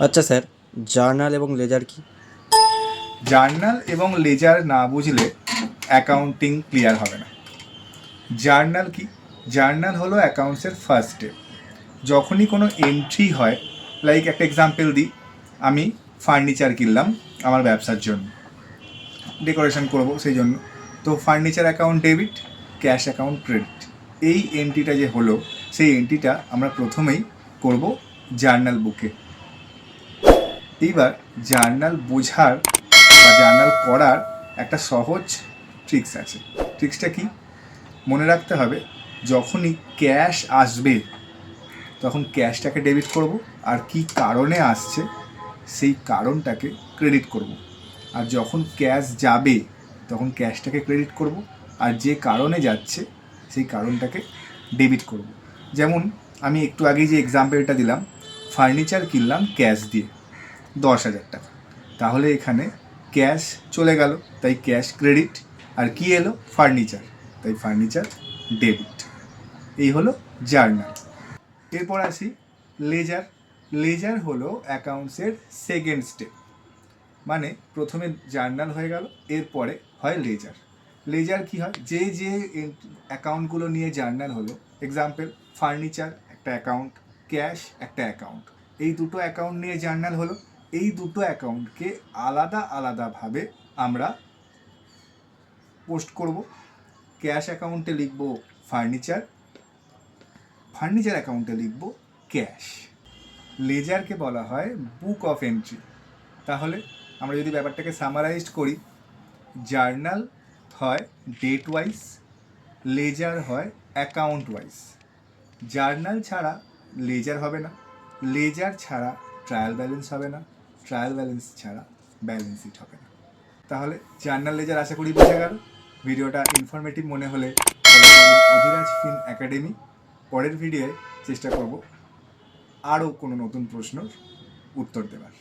আচ্ছা sir, journal এবং laser কি? জার্নাল এবং লেজার না বুঝলে অ্যাকাউন্টিং ক্লিয়ার হবে না। জার্নাল কি? জার্নাল হলো অ্যাকাউন্টসের ফার্স্ট স্টেপ। যখনই কোনো এন্ট্রি হয়, লাইক একটা এক্সাম্পল দিই, আমি ফার্নিচার কিনলাম আমার ব্যবসার জন্য, ডেকোরেশন করব সেই জন্য, তো furniture account debit, cash account credit. এই এন্ট্রিটা যে হলো, সেই এন্ট্রিটা আমরা প্রথমেই করব জার্নাল বুকে। এইবার জার্নাল বোঝার বা জার্নাল করার একটা সহজ ট্রিক্স আছে। ট্রিক্সটা কি? মনে রাখতে হবে, যখনই ক্যাশ আসবে তখন ক্যাশটাকে ডেবিট করব, আর কি কারণে আসছে সেই কারণটাকে ক্রেডিট করব। আর যখন ক্যাশ যাবে তখন ক্যাশটাকে ক্রেডিট করব, আর যে কারণে যাচ্ছে সেই কারণটাকে ডেবিট করব। যেমন আমি একটু আগেই যে এক্সাম্পলটা দিলাম, ফার্নিচার কিনলাম ক্যাশ দিয়ে 10,000 টাকা, তাহলে এখানে ক্যাশ চলে গেল, তাই ক্যাশ ক্রেডিট, আর কি এলো? ফার্নিচার, তাই ফার্নিচার ডেবিট। এই হলো জার্নাল। এরপর আসি লেজার। লেজার হলো অ্যাকাউন্টসের সেকেন্ড স্টেপ। মানে প্রথমে জার্নাল হয়ে গেল, এরপরে হয় লেজার। লেজার কি হয়? যে যে অ্যাকাউন্টগুলো নিয়ে জার্নাল হলো, এক্সাম্পল ফার্নিচার একটা অ্যাকাউন্ট, ক্যাশ একটা অ্যাকাউন্ট, এই দুটো অ্যাকাউন্ট নিয়ে জার্নাল হলো। এই দুটো অ্যাকাউন্টকে আলাদা আলাদাভাবে আমরা পোস্ট করব। ক্যাশ অ্যাকাউন্টে লিখব ফার্নিচার, ফার্নিচার অ্যাকাউন্টে লিখব ক্যাশ। লেজারকে বলা হয় বুক অফ এন্ট্রি। তাহলে আমরা যদি ব্যাপারটাকে সামারাইজ করি, জার্নাল হয় ডেট ওয়াইজ, লেজার হয় অ্যাকাউন্ট ওয়াইজ। জার্নাল ছাড়া লেজার হবে না, লেজার ছাড়া ট্রায়াল ব্যালেন্স হবে না, ট্রায়াল ব্যালেন্স ছাড়া ব্যালেন্স শিট হবে না। তাহলে জার্নাল লেজার আশা করি বোঝা গেল। ভিডিওটা ইনফরমেটিভ মনে হলে ফলো করুন অধিরাজ ফিল্ম একাডেমি। পরের ভিডিওয়ে চেষ্টা করব আরও কোনো নতুন প্রশ্নের উত্তর দেওয়ার।